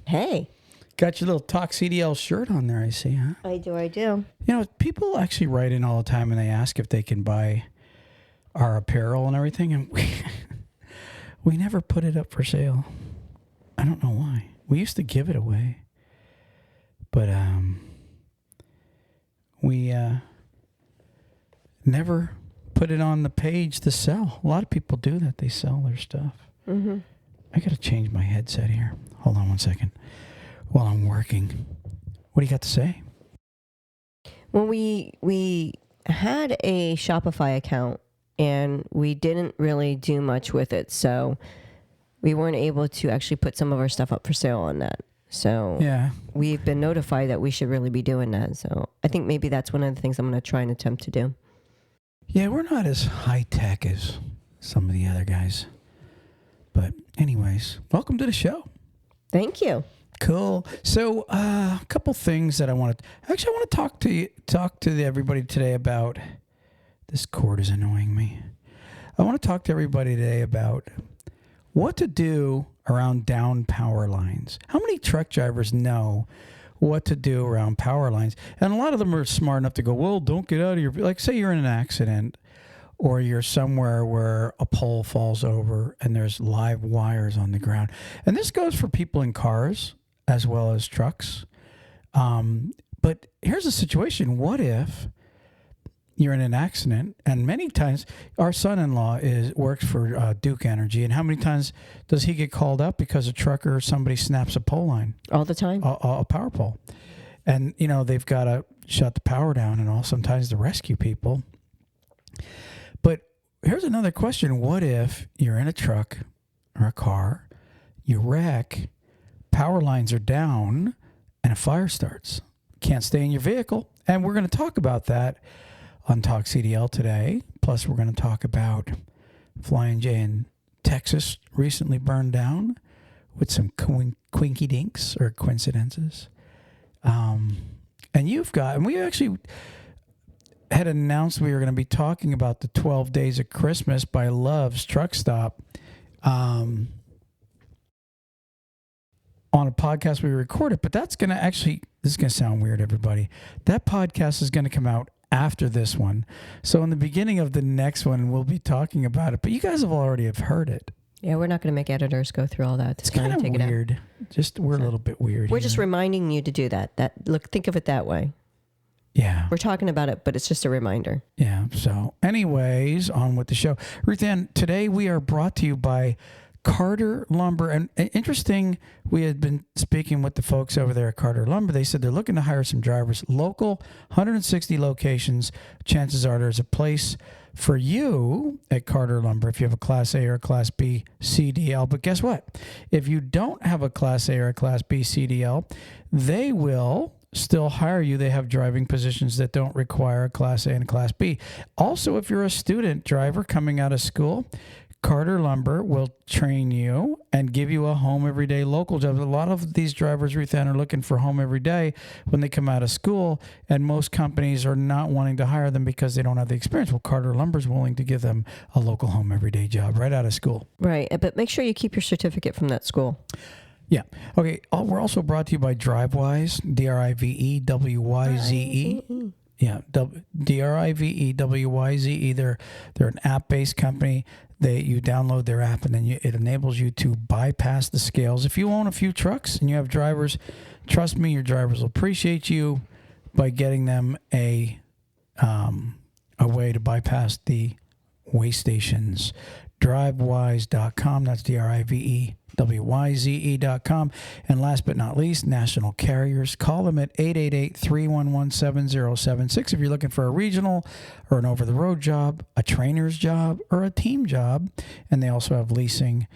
Hey. Got your little TalkCDL shirt on there, I see, huh? I do. You know, people actually write in all the time and they ask if they can buy our apparel and everything, and we never put it up for sale. I don't know why. We used to give it away, but we never put it on the page to sell. A lot of people do that. They sell their stuff. Mm-hmm. I got to change my headset here. Hold on 1 second while I'm working. What do you got to say? Well, we had a Shopify account and we didn't really do much with it, so we weren't able to actually put some of our stuff up for sale on that. So Yeah. we've been notified that we should really be doing that. So I think maybe that's one of the things I'm going to try and attempt to do. Yeah, we're not as high tech as some of the other guys. But anyways, welcome to the show. Thank you. Cool. So a couple things that I want to talk to everybody today about. This cord is annoying me. I want to talk to everybody today about what to do around down power lines. How many truck drivers know what to do around power lines? And a lot of them are smart enough to go, well, don't get out of your, like say you're in an accident or you're somewhere where a pole falls over and there's live wires on the ground. And this goes for people in cars as well as trucks. But here's the situation. What if you're in an accident? And many times our son-in-law works for Duke Energy. And how many times does he get called up because a trucker or somebody snaps a pole line? All the time. A power pole. And, you know, they've got to shut the power down and all sometimes to rescue people. But here's another question. What if you're in a truck or a car, you wreck, power lines are down, and a fire starts? Can't stay in your vehicle. And we're going to talk about that on TalkCDL today. Plus, we're going to talk about Flying J in Texas recently burned down with some quinky dinks or coincidences. And we actually had announced we were going to be talking about the 12 Days of Christmas by Love's Truck Stop on a podcast we recorded. But that's going to actually, this is going to sound weird, everybody. That podcast is going to come out after this one. So in the beginning of the next one, we'll be talking about it. But you guys already have heard it. Yeah, we're not going to make editors go through all that. It's kind of weird. We're a little bit weird. We're just reminding you to do that. Think of it that way. Yeah. We're talking about it, but it's just a reminder. Yeah. So anyways, on with the show. Ruth Ann, today we are brought to you by Carter Lumber. And interesting, we had been speaking with the folks over there at Carter Lumber. They said they're looking to hire some drivers, local, 160 locations. Chances are there's a place for you at Carter Lumber if you have a Class A or a Class B CDL. But guess what? If you don't have a Class A or a Class B CDL, they will still hire you. They have driving positions that don't require a Class A and a Class B. Also, if you're a student driver coming out of school, Carter Lumber will train you and give you a home every day local job. A lot of these drivers, Ruth Ann, are looking for home every day when they come out of school, and most companies are not wanting to hire them because they don't have the experience. Well, Carter Lumber is willing to give them a local home every day job right out of school. Right, but make sure you keep your certificate from that school. Yeah. Okay. We're also brought to you by DriveWise, DriveWyze. Yeah, DriveWyze. They're an app-based company. You download their app, and then it enables you to bypass the scales. If you own a few trucks and you have drivers, trust me, your drivers will appreciate you by getting them a way to bypass the weigh stations. DriveWyze.com. That's DriveWyze.com. And last but not least, national carriers. Call them at 888-311-7076 if you're looking for a regional or an over-the-road job, a trainer's job, or a team job. And they also have leasing,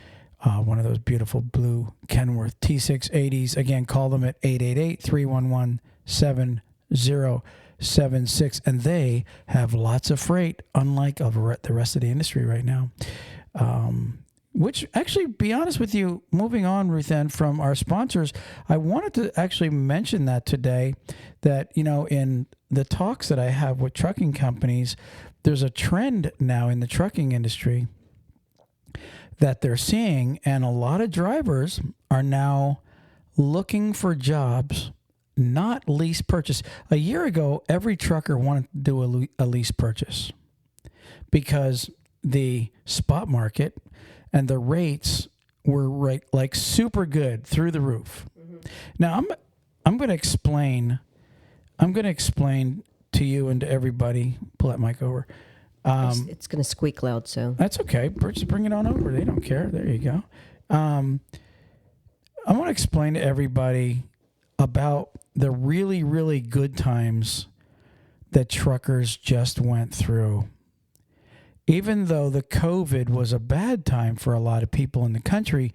one of those beautiful blue Kenworth T680s. Again, call them at 888-311-7076. And they have lots of freight, unlike the rest of the industry right now. Which actually, be honest with you, moving on, Ruth Ann, from our sponsors, I wanted to actually mention that today, that, you know, in the talks that I have with trucking companies, there's a trend now in the trucking industry that they're seeing, and a lot of drivers are now looking for jobs, not lease purchase. A year ago, every trucker wanted to do a lease purchase because the spot market and the rates were like super good through the roof. Now I'm going to explain to you and to everybody. Pull that mic over. It's going to squeak loud, so That's okay. Just bring it on over. They don't care. There you go. I want to explain to everybody about the really, really good times that truckers just went through. Even though the COVID was a bad time for a lot of people in the country,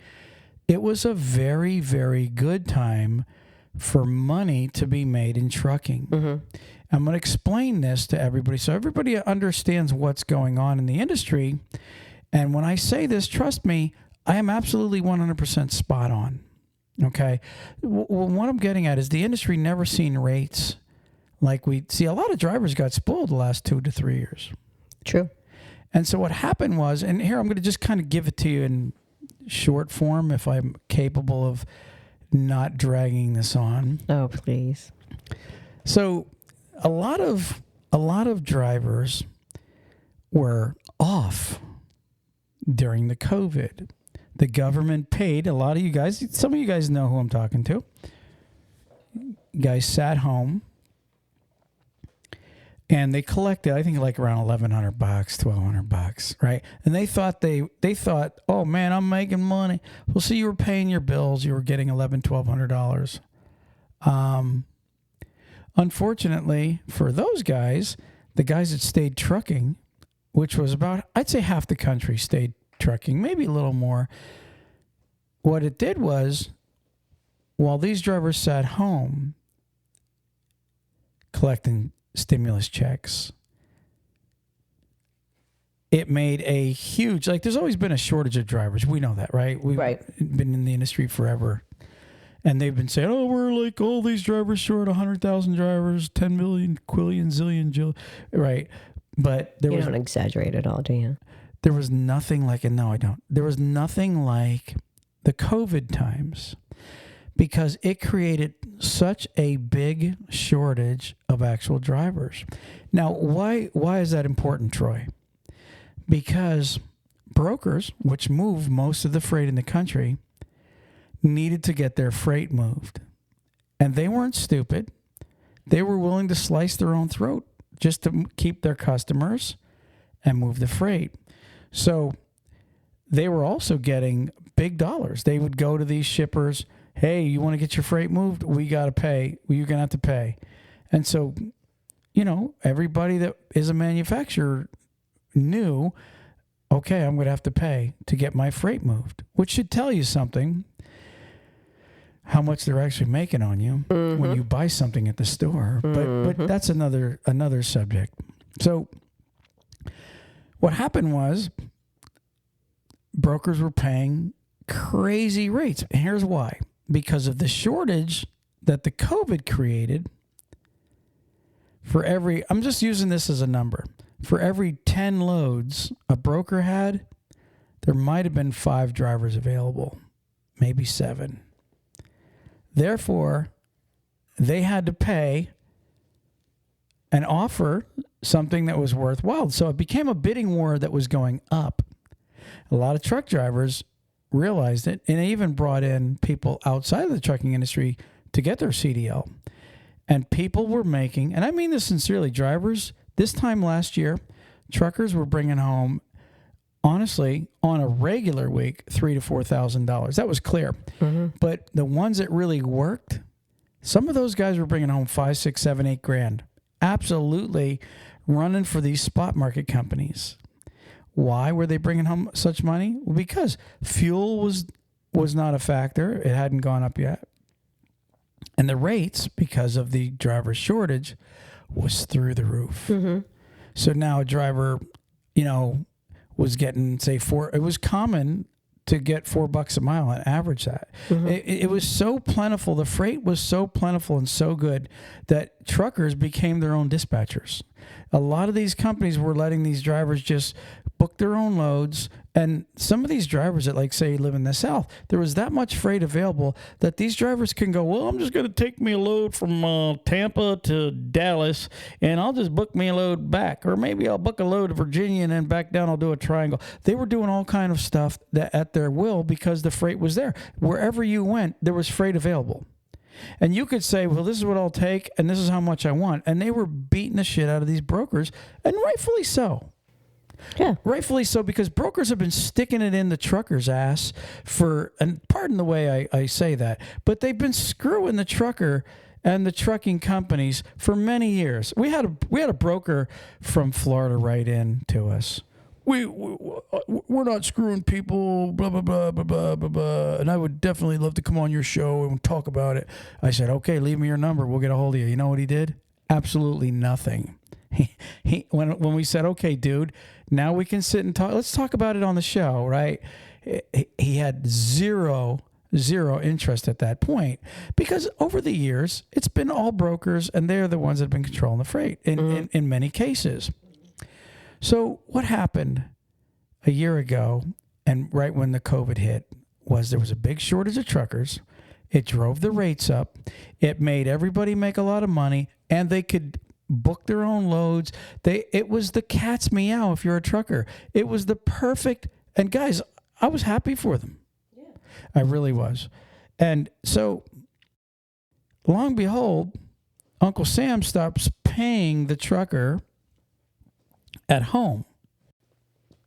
it was a very, very good time for money to be made in trucking. I'm going to explain this to everybody so everybody understands what's going on in the industry. And when I say this, trust me, I am absolutely 100% spot on. Okay? Well, what I'm getting at is the industry never seen rates like we see. A lot of drivers got spoiled the last 2 to 3 years. true. And so what happened was, and here I'm going to just kind of give it to you in short form if I'm capable of not dragging this on. Oh, please. So a lot of drivers were off during the COVID. The government paid a lot of you guys. Some of you guys know who I'm talking to. You guys sat home and they collected, I think, like around $1,100, $1,200, right? And they thought, oh man, I'm making money. Well, so you were paying your bills, you were getting $1,100, $1,200. Unfortunately for those guys, the guys that stayed trucking, which was about, I'd say half the country stayed trucking, maybe a little more. What it did was, while these drivers sat home collecting stimulus checks, it made a huge, like there's always been a shortage of drivers. We know that, right? We've been in the industry forever. And they've been saying, oh, we're like all these drivers short, 100,000 drivers, 10 million, quillion, zillion, right? But You don't exaggerate at all, do you? There was nothing like it. No, I don't. There was nothing like the COVID times because it created such a big shortage of actual drivers. Now, why is that important, Troy? Because brokers, which move most of the freight in the country, needed to get their freight moved. And they weren't stupid. They were willing to slice their own throat just to keep their customers and move the freight. So they were also getting big dollars. They would go to these shippers, hey, you want to get your freight moved? We got to pay. Well, you're going to have to pay. And so, you know, everybody that is a manufacturer knew, okay, I'm going to have to pay to get my freight moved, which should tell you something, how much they're actually making on you when you buy something at the store. But that's another subject. So what happened was brokers were paying crazy rates. And here's why. Because of the shortage that the COVID created, I'm just using this as a number. For every 10 loads a broker had, there might have been 5 drivers available, maybe 7. Therefore, they had to pay and offer something that was worthwhile. So it became a bidding war that was going up. A lot of truck drivers realized it, and they even brought in people outside of the trucking industry to get their CDL. And people were making, and I mean this sincerely, drivers, this time last year, truckers were bringing home, honestly, on a regular week, $3,000 to $4,000. That was clear. But the ones that really worked, some of those guys were bringing home $5,000, $6,000, $7,000, $8,000. Absolutely running for these spot market companies. Why were they bringing home such money? Well, because fuel was not a factor. It hadn't gone up yet. And the rates, because of the driver shortage, was through the roof. So now a driver, was getting, say, it was common to get $4 a mile and average that. It was so plentiful. The freight was so plentiful and so good that truckers became their own dispatchers. A lot of these companies were letting these drivers just book their own loads. And some of these drivers that, like, say, live in the South, there was that much freight available that these drivers can go, well, I'm just going to take me a load from Tampa to Dallas, and I'll just book me a load back. Or maybe I'll book a load to Virginia and then back down I'll do a triangle. They were doing all kind of stuff that at their will because the freight was there. Wherever you went, there was freight available. And you could say, well, this is what I'll take, and this is how much I want. And they were beating the shit out of these brokers, and rightfully so. Yeah. Rightfully so, because brokers have been sticking it in the trucker's ass for, and pardon the way I say that, but they've been screwing the trucker and the trucking companies for many years. We had a broker from Florida write in to us. We're not screwing people, blah, blah, blah, blah, blah, blah, blah. And I would definitely love to come on your show and talk about it. I said, okay, leave me your number. We'll get a hold of you. You know what he did? Absolutely nothing. When we said, okay, dude, now we can sit and talk. Let's talk about it on the show, right? He had zero interest at that point because over the years, it's been all brokers and they're the ones that have been controlling the freight in many cases. So what happened a year ago and right when the COVID hit was there was a big shortage of truckers. It drove the rates up. It made everybody make a lot of money and they could book their own loads. It was the cat's meow if you're a trucker. It was the perfect, and guys, I was happy for them. Yeah. I really was. And so, long behold, Uncle Sam stops paying the trucker at home.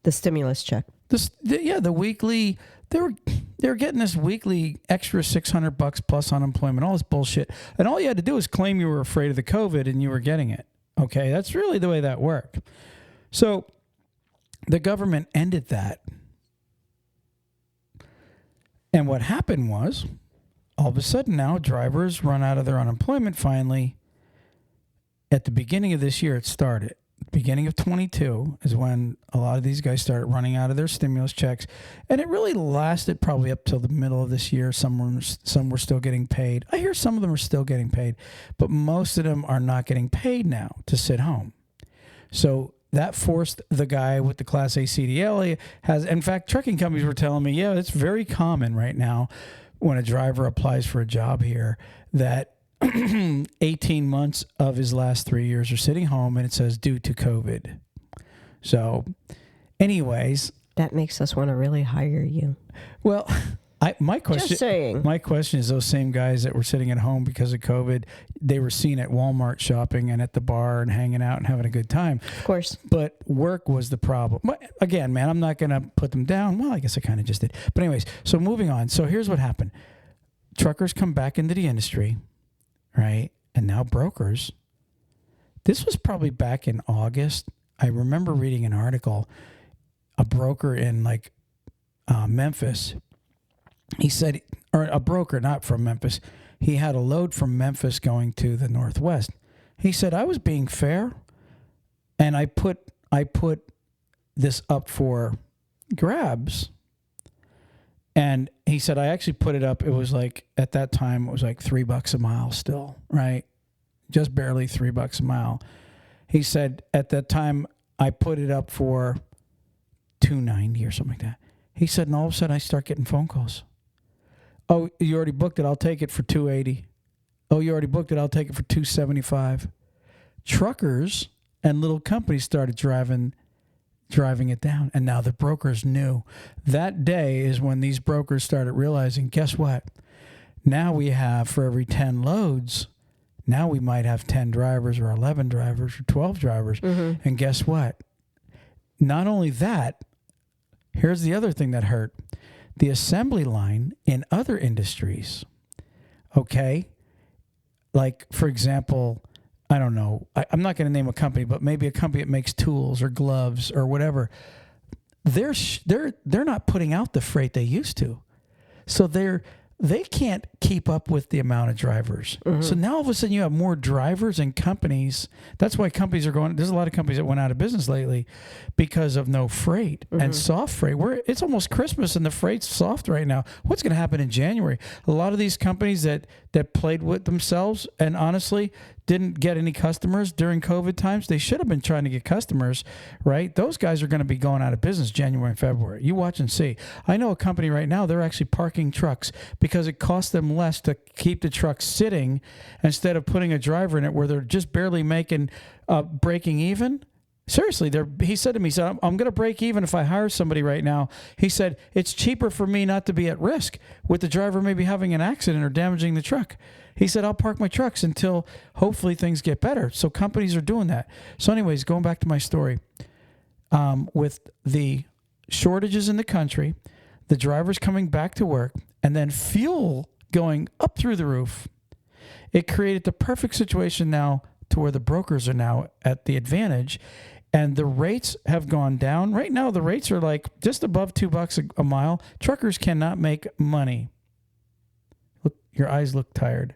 The stimulus check. The weekly, they were getting this weekly extra $600 plus unemployment, all this bullshit. And all you had to do was claim you were afraid of the COVID and you were getting it. Okay, that's really the way that worked. So the government ended that. And what happened was, all of a sudden now, drivers run out of their unemployment finally. At the beginning of this year, it started. Beginning of 22 is when a lot of these guys started running out of their stimulus checks. And it really lasted probably up till the middle of this year. Some were still getting paid. I hear some of them are still getting paid, but most of them are not getting paid now to sit home. So that forced the guy with the Class A CDL in fact, trucking companies were telling me, yeah, it's very common right now when a driver applies for a job here that 18 months of his last 3 years are sitting home and it says due to COVID. So anyways, that makes us want to really hire you. Well, my question is those same guys that were sitting at home because of COVID, they were seen at Walmart shopping and at the bar and hanging out and having a good time. Of course. But work was the problem. But again, man, I'm not going to put them down. Well, I guess I kind of just did. But anyways, so moving on. So here's what happened. Truckers come back into the industry. Right? And now brokers. This was probably back in August. I remember reading an article, a broker in Memphis. He said, or a broker not from Memphis. He had a load from Memphis going to the Northwest. He said, I was being fair and I put this up for grabs. And he said, I actually put it up. It was like, at that time, it was like $3 a mile still, right? Just barely $3 a mile. He said, at that time, I put it up for $2.90 or something like that. He said, and all of a sudden, I start getting phone calls. Oh, you already booked it. I'll take it for $2.80. Oh, you already booked it. I'll take it for $2.75. Truckers and little companies started driving it down. And now the brokers knew. That day is when these brokers started realizing, guess what? Now we have, for every 10 loads, now we might have 10 drivers or 11 drivers or 12 drivers. Mm-hmm. And guess what? Not only that, here's the other thing that hurt. The assembly line in other industries, okay? Like, for example, I don't know. I'm not going to name a company, but maybe a company that makes tools or gloves or whatever. They're not putting out the freight they used to, so they can't keep up with the amount of drivers. Mm-hmm. So now all of a sudden you have more drivers and companies. That's why companies are going. There's a lot of companies that went out of business lately because of no freight and soft freight. It's almost Christmas and the freight's soft right now. What's going to happen in January? A lot of these companies that that played with themselves and honestly didn't get any customers during COVID times. They should have been trying to get customers, right? Those guys are going to be going out of business January and February. You watch and see. I know a company right now, they're actually parking trucks because it costs them less to keep the truck sitting instead of putting a driver in it where they're just barely making breaking even. Seriously, he said to me, I'm going to break even if I hire somebody right now. He said, it's cheaper for me not to be at risk with the driver maybe having an accident or damaging the truck. He said, I'll park my trucks until hopefully things get better. So companies are doing that. So anyways, going back to my story, with the shortages in the country, the drivers coming back to work, and then fuel going up through the roof, it created the perfect situation now to where the brokers are now at the advantage. And the rates have gone down. Right now, the rates are like just above $2 a mile. Truckers cannot make money. Look, your eyes look tired.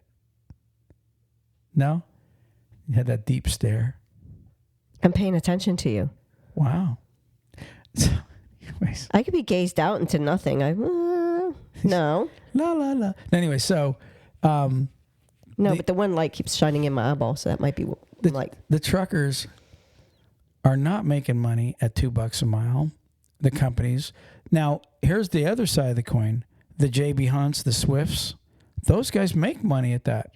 No? You had that deep stare. I'm paying attention to you. Wow. I could be gazed out into nothing. No. La, la, la. Anyway, so... no, but the one light keeps shining in my eyeball, so that might be the truckers are not making money at $2 a mile, the companies. Now, here's the other side of the coin. The JB Hunts, the Swifts, those guys make money at that.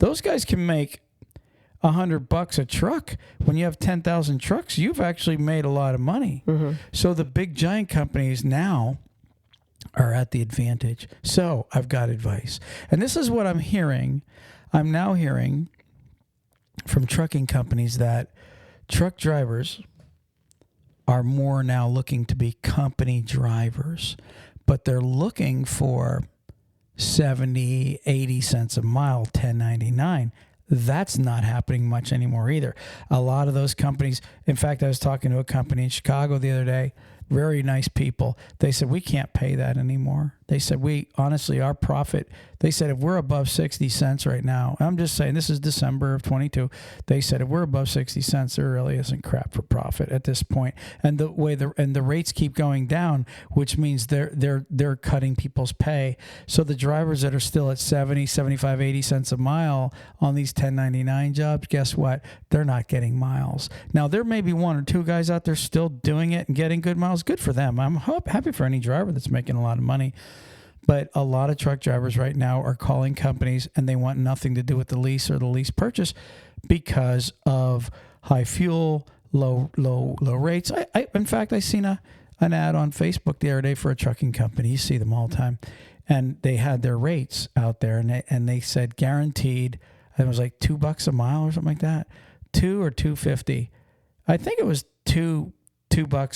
Those guys can make $100 a truck. When you have 10,000 trucks, you've actually made a lot of money. Mm-hmm. So the big giant companies now are at the advantage. So I've got advice. And this is what I'm hearing. I'm now hearing from trucking companies that truck drivers are more now looking to be company drivers, but they're looking for 70, 80 cents a mile, $10.99. That's not happening much anymore either. A lot of those companies, in fact, I was talking to a company in Chicago the other day, very nice people. They said, we can't pay that anymore. They said, honestly, our profit, they said, if we're above 60 cents right now, I'm just saying, this is December of 22. They said, if we're above 60 cents, there really isn't crap for profit at this point. And the way the rates keep going down, which means they're cutting people's pay. So the drivers that are still at 70, 75, 80 cents a mile on these 1099 jobs, guess what? They're not getting miles. Now, there may be one or two guys out there still doing it and getting good miles. Good for them. I'm happy for any driver that's making a lot of money. But a lot of truck drivers right now are calling companies and they want nothing to do with the lease or the lease purchase because of high fuel, low rates. In fact, I seen an ad on Facebook the other day for a trucking company. You see them all the time. And they had their rates out there and they said guaranteed, it was like $2 a mile or something like that. $2 or $2.50. I think it was $2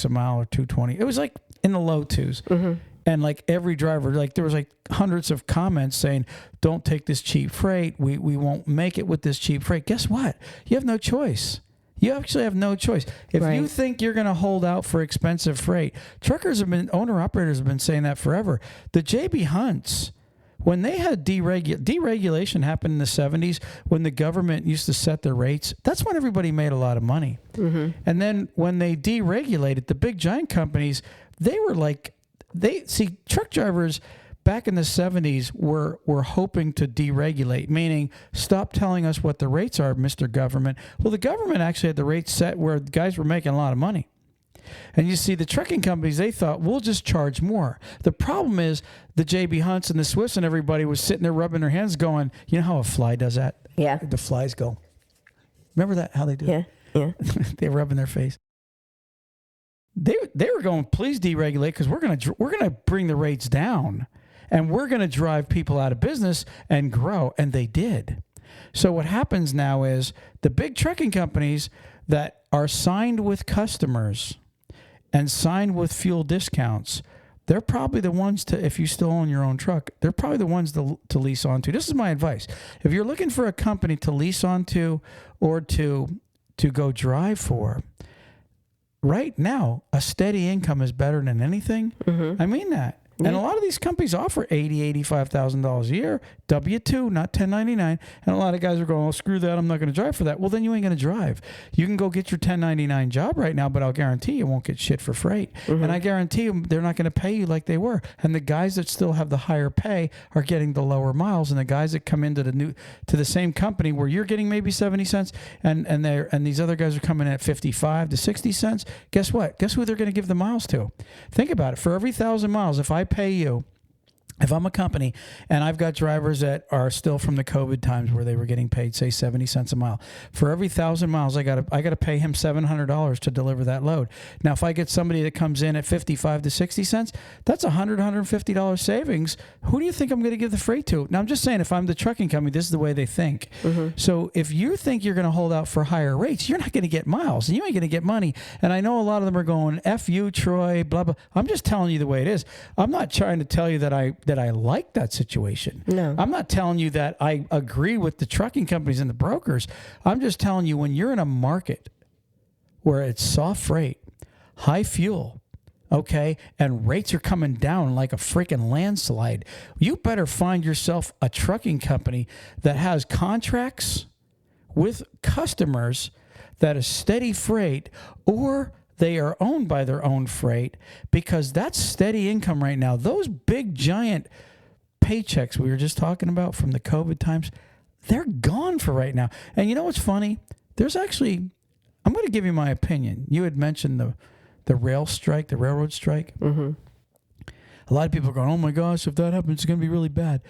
a mile or $2.20. It was like in the low twos. Mm-hmm. And like every driver, like there was like hundreds of comments saying, don't take this cheap freight. We won't make it with this cheap freight. Guess what? You have no choice. You actually have no choice. If you think you're going to hold out for expensive freight, owner-operators have been saying that forever. The JB Hunts, when they had deregulation happened in the 70s, when the government used to set their rates, that's when everybody made a lot of money. Mm-hmm. And then when they deregulated, the big giant companies, they were like, truck drivers back in the 70s were hoping to deregulate, meaning stop telling us what the rates are, Mr. Government. Well, the government actually had the rates set where guys were making a lot of money. And you see, the trucking companies, they thought, we'll just charge more. The problem is the JB Hunts and the Swifts and everybody was sitting there rubbing their hands going, you know how a fly does that? Yeah. The flies go. Remember that, how they do it? Yeah. They're rubbing their face. They were going, please deregulate because we're gonna bring the rates down and we're gonna drive people out of business and grow, and they did. So what happens now is the big trucking companies that are signed with customers and signed with fuel discounts, they're probably the ones if you still own your own truck, they're probably the ones to lease onto. This is my advice. If you're looking for a company to lease onto or to go drive for, right now, a steady income is better than anything. Mm-hmm. I mean that. And a lot of these companies offer $80,000, $85,000 a year, W-2, not 1099. And a lot of guys are going, oh, screw that, I'm not going to drive for that. Well, then you ain't going to drive. You can go get your 1099 job right now, but I'll guarantee you won't get shit for freight. And I guarantee you they're not going to pay you like they were. And the guys that still have the higher pay are getting the lower miles. And the guys that come into the same company where you're getting maybe 70 cents and these other guys are coming in at 55 to 60 cents, guess what? Guess who they're going to give the miles to? Think about it. For every 1,000 miles, if I pay you, if I'm a company and I've got drivers that are still from the COVID times where they were getting paid, say 70 cents a mile, for every 1,000 miles, I got to pay him $700 to deliver that load. Now, if I get somebody that comes in at 55 to 60 cents, that's $150 savings. Who do you think I'm going to give the freight to? Now, I'm just saying, if I'm the trucking company, this is the way they think. So if you think you're going to hold out for higher rates, you're not going to get miles and you ain't going to get money. And I know a lot of them are going, F you, Troy, blah, blah. I'm just telling you the way it is. I'm not trying to tell you that I like that situation. No. I'm not telling you that I agree with the trucking companies and the brokers. I'm just telling you, when you're in a market where it's soft freight, high fuel, okay, and rates are coming down like a freaking landslide, you better find yourself a trucking company that has contracts with customers that is steady freight, or they are owned by their own freight, because that's steady income right now. Those big, giant paychecks we were just talking about from the COVID times, they're gone for right now. And you know what's funny? There's actually, I'm going to give you my opinion. You had mentioned the railroad strike. A lot of people are going, oh my gosh, if that happens, it's going to be really bad.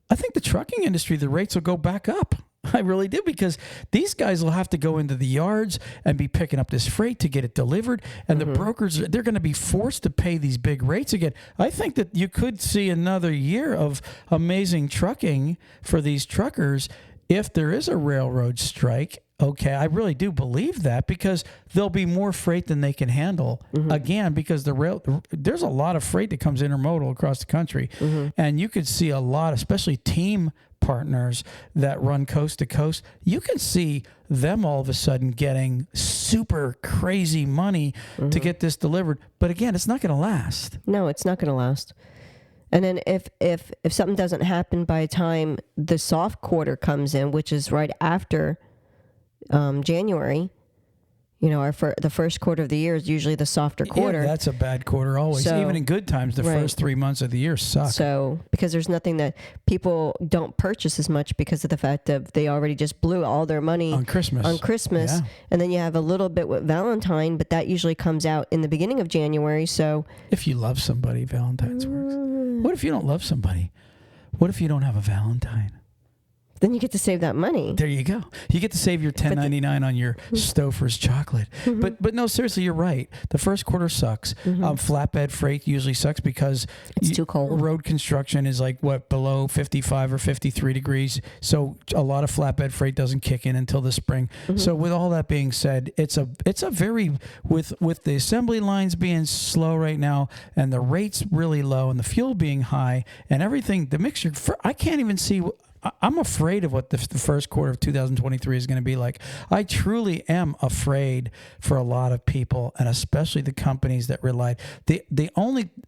I think the trucking industry, the rates will go back up. I really do, because these guys will have to go into the yards and be picking up this freight to get it delivered. And the brokers, they're going to be forced to pay these big rates again. I think that you could see another year of amazing trucking for these truckers if there is a railroad strike. Okay, I really do believe that, because there'll be more freight than they can handle. Again, because there's a lot of freight that comes intermodal across the country. And you could see a lot, especially team partners that run coast to coast. You can see them all of a sudden getting super crazy money to get this delivered. But again, it's not going to last. No, it's not going to last. And then if something doesn't happen by the time the soft quarter comes in, which is right after January, you know, the first quarter of the year is usually the softer quarter. Yeah, that's a bad quarter always. So, even in good times, the first 3 months of the year suck. So, because there's nothing that people don't purchase as much because of the fact that they already just blew all their money on Christmas. Yeah. And then you have a little bit with Valentine, but that usually comes out in the beginning of January. So, if you love somebody, Valentine's works. What if you don't love somebody? What if you don't have a Valentine? Then you get to save that money. There you go. You get to save your $10.99 on your Stouffer's chocolate. But no, seriously, you're right. The first quarter sucks. Flatbed freight usually sucks because it's too cold. Road construction is like below 55 or 53 degrees. So a lot of flatbed freight doesn't kick in until the spring. So with all that being said, it's a very with the assembly lines being slow right now and the rates really low and the fuel being high and everything, the mixture. I can't even see. I'm afraid of what the first quarter of 2023 is going to be like. I truly am afraid for a lot of people, and especially the companies that relied.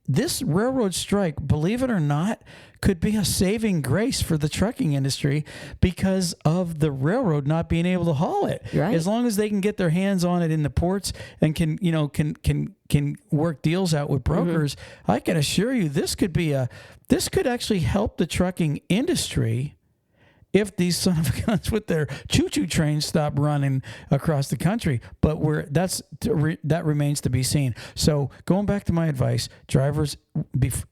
This railroad strike, believe it or not, could be a saving grace for the trucking industry because of the railroad not being able to haul it. Right. As long as they can get their hands on it in the ports and can work deals out with brokers, I can assure you this could actually help the trucking industry if these son of guns with their choo-choo trains stop running across the country. But that remains to be seen. So going back to my advice, drivers, if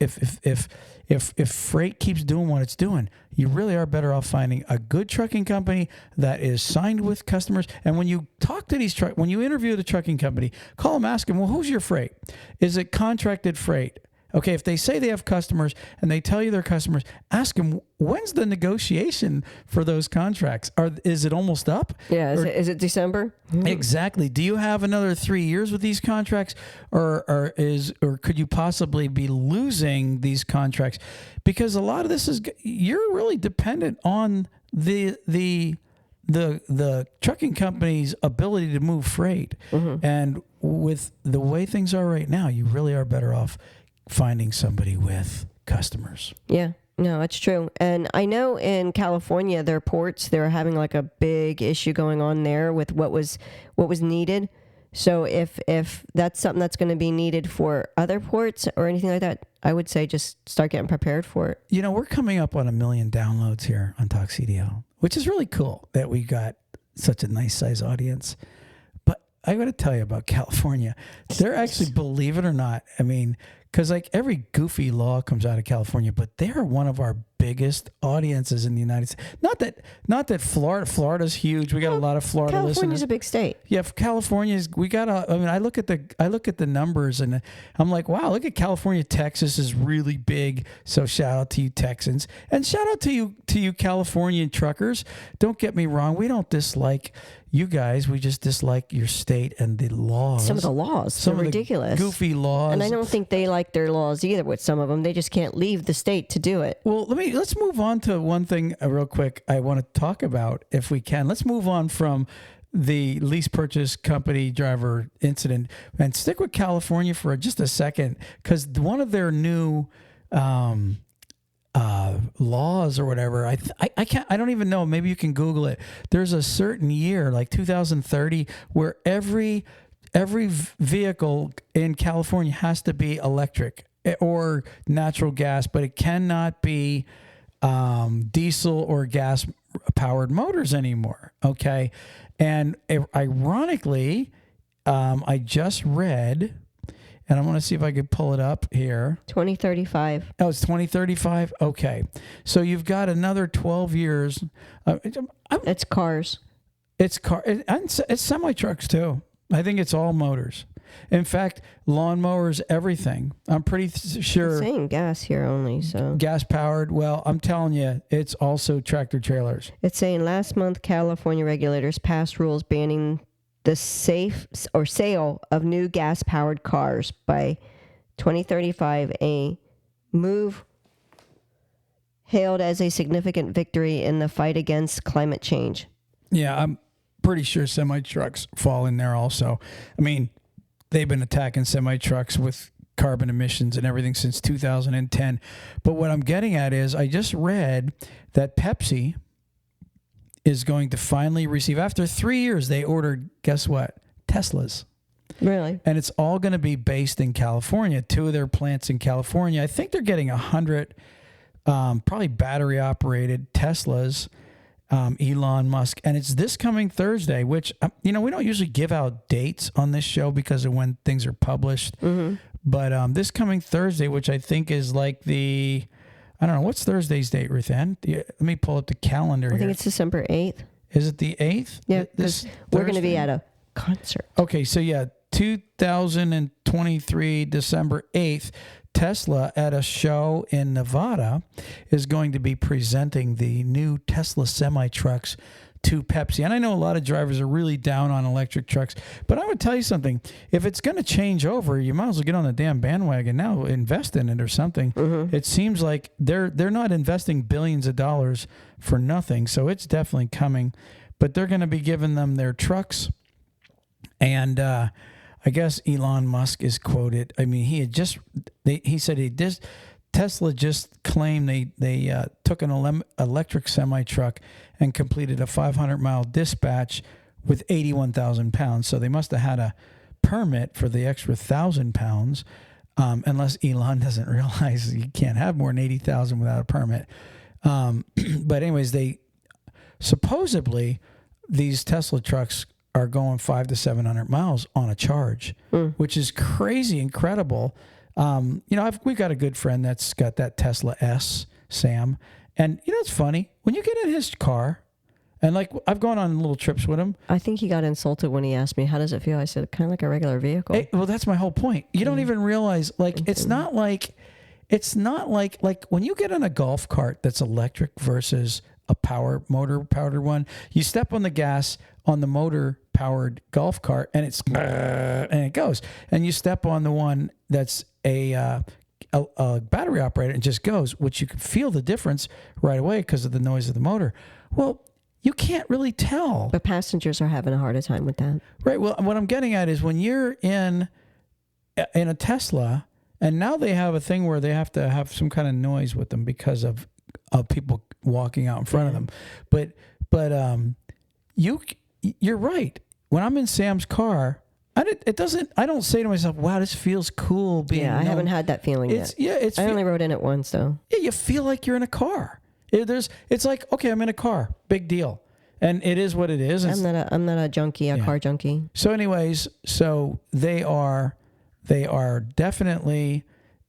freight keeps doing what it's doing, you really are better off finding a good trucking company that is signed with customers. And when you talk to when you interview the trucking company, call them, ask them, well, who's your freight? Is it contracted freight? Okay, if they say they have customers and they tell you they're customers, ask them, when's the negotiation for those contracts? Is it almost up? Yeah, is it December? Exactly. Do you have another 3 years with these contracts, or could you possibly be losing these contracts? Because a lot of this you're really dependent on the trucking company's ability to move freight. And with the way things are right now, you really are better off finding somebody with customers. Yeah. No, that's true. And I know in California, their ports, they're having like a big issue going on there with what was needed. So if that's something that's going to be needed for other ports or anything like that, I would say just start getting prepared for it. You know, we're coming up on 1 million downloads here on TalkCDL, which is really cool that we got such a nice size audience. But I got to tell you about California. They're actually, believe it or not, I mean, because like every goofy law comes out of California, but they're one of our biggest audiences in the United States. Not that Florida's huge. We got a lot of Florida listeners. California's a big state. Yeah, California's. We got I mean, I look at the numbers and I'm like, wow, look at California. Texas is really big. So shout out to you Texans, and shout out to you Californian truckers. Don't get me wrong. We don't dislike you guys. We just dislike your state and the laws. Some of the laws are ridiculous. Goofy laws. And I don't think they like their laws either with some of them. They just can't leave the state to do it. Well, let's move on to one thing real quick I want to talk about if we can. Let's move on from the lease purchase company driver incident and stick with California for just a second, because one of their new laws or whatever, I don't even know, maybe you can Google it. There's a certain year, like 2030, where every vehicle in California has to be electric or natural gas, but it cannot be diesel or gas powered motors anymore. Okay. And ironically, I just read, and I want to see if I could pull it up here. 2035. Oh, it's 2035? Okay. So you've got another 12 years. It's cars. It's semi-trucks too. I think it's all motors. In fact, lawnmowers, everything. I'm pretty sure. It's saying gas here only, so. Gas powered. Well, I'm telling you, it's also tractor trailers. It's saying last month, California regulators passed rules banning the sale of new gas powered cars by 2035. A move hailed as a significant victory in the fight against climate change. Yeah, I'm pretty sure semi-trucks fall in there also. I mean, they've been attacking semi-trucks with carbon emissions and everything since 2010. But what I'm getting at is I just read that Pepsi is going to finally receive, after 3 years, they ordered, guess what? Teslas. Really? And it's all going to be based in California. 2 of their plants in California. I think they're getting 100 probably battery-operated Teslas. Elon Musk, and it's this coming Thursday, which, we don't usually give out dates on this show because of when things are published. Mm-hmm. But this coming Thursday, which I think is like I don't know, what's Thursday's date, Ruth Ann? Let me pull up the calendar here. I think it's December 8th. Is it the 8th? Yeah, because we're going to be at a concert. Okay, so yeah, 2023, December 8th, Tesla at a show in Nevada is going to be presenting the new Tesla semi-trucks to Pepsi. And I know a lot of drivers are really down on electric trucks, but I would tell you something. If it's going to change over, you might as well get on the damn bandwagon now, invest in it or something. Mm-hmm. It seems like they're not investing billions of dollars for nothing, so it's definitely coming. But they're going to be giving them their trucks, and I guess Elon Musk is quoted. I mean, he said Tesla just claimed they took an electric semi-truck and completed a 500-mile dispatch with 81,000 pounds. So they must have had a permit for the extra 1,000 pounds, unless Elon doesn't realize you can't have more than 80,000 without a permit. But anyways, supposedly these Tesla trucks are going 500 to 700 miles on a charge, which is crazy, incredible. We've got a good friend that's got that Tesla S, Sam. And it's funny when you get in his car, and like I've gone on little trips with him. I think he got insulted when he asked me, how does it feel? I said, kind of like a regular vehicle. Well, that's my whole point. You don't even realize, like, it's not like when you get in a golf cart that's electric versus a motor powered one, you step on the gas on the motor powered golf cart and it goes, and you step on the one that's a battery operated and just goes, which you can feel the difference right away because of the noise of the motor. Well, you can't really tell. But passengers are having a harder time with that. Right. Well, what I'm getting at is when you're in a Tesla And now they have a thing where they have to have some kind of noise with them because of people walking out in front of them. But you're right. When I'm in Sam's car, I don't say to myself, "Wow, this feels cool." I haven't had that feeling yet. I only rode in it once though. Yeah, you feel like you're in a car. It's like, okay, I'm in a car. Big deal. And it is what it is. I'm not a junkie, a car junkie. So anyways, they are definitely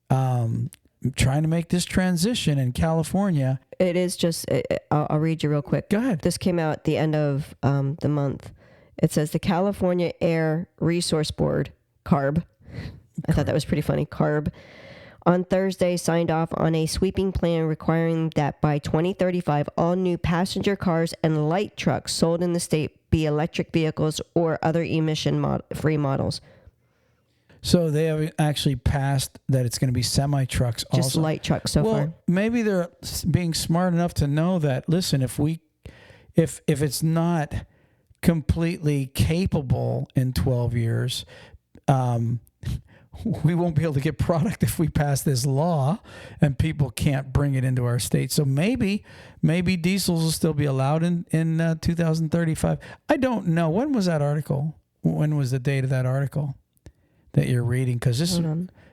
trying to make this transition in California. It is just, I'll read you real quick. Go ahead. This came out at the end of the month. It says the California Air Resource Board, CARB. I thought that was pretty funny. CARB. On Thursday, signed off on a sweeping plan requiring that by 2035, all new passenger cars and light trucks sold in the state be electric vehicles or other emission-free models. So they have actually passed that it's going to be semi-trucks also. Just light trucks so far. Maybe they're being smart enough to know that, listen, if it's not completely capable in 12 years, we won't be able to get product if we pass this law and people can't bring it into our state. So maybe diesels will still be allowed in 2035. I don't know. When was that article? When was the date of that article that you're reading? Because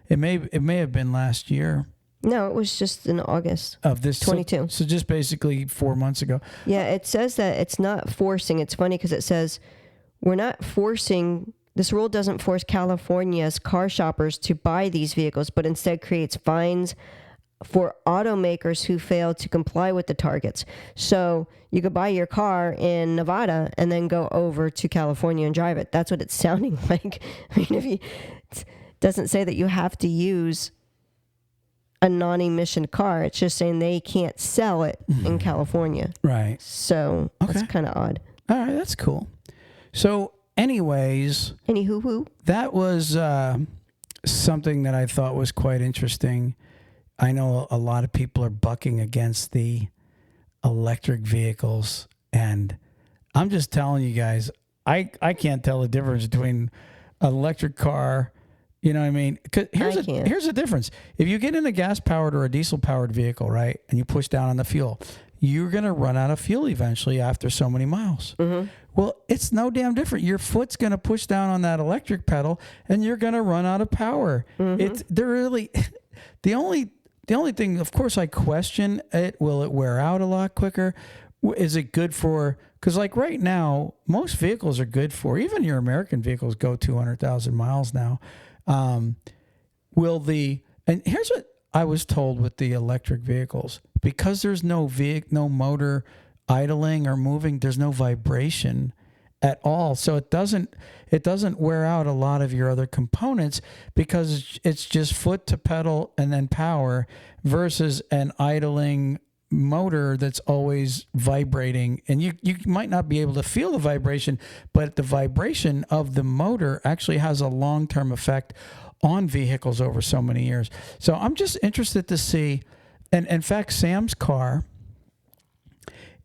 it may have been last year. No, it was just in August of this 22. So just basically 4 months ago. Yeah, it says that it's not forcing. It's funny because it says we're not forcing. This rule doesn't force California's car shoppers to buy these vehicles, but instead creates fines for automakers who fail to comply with the targets. So you could buy your car in Nevada and then go over to California and drive it. That's what it's sounding like. I mean, it doesn't say that you have to use a non-emission car. It's just saying they can't sell it in California. Right. So that's kind of odd. All right, that's cool. So anyways, that was something that I thought was quite interesting. I know a lot of people are bucking against the electric vehicles, and I'm just telling you guys, I can't tell the difference between an electric car. You know what I mean? 'Cause here's the difference. If you get in a gas-powered or a diesel-powered vehicle, right, and you push down on the fuel, you're going to run out of fuel eventually after so many miles. Mm-hmm. Well, it's no damn different. Your foot's going to push down on that electric pedal, and you're going to run out of power. Mm-hmm. They're really the only thing. Of course, I question it. Will it wear out a lot quicker? Is it good for? Because like right now, most vehicles are good for. Even your American vehicles go 200,000 miles now. And here's what I was told with the electric vehicles, because there's no motor idling or moving, there's no vibration at all. So it doesn't wear out a lot of your other components because it's just foot to pedal and then power versus an idling motor that's always vibrating. And you might not be able to feel the vibration, but the vibration of the motor actually has a long-term effect on vehicles over so many years. So I'm just interested to see, and in fact, Sam's car,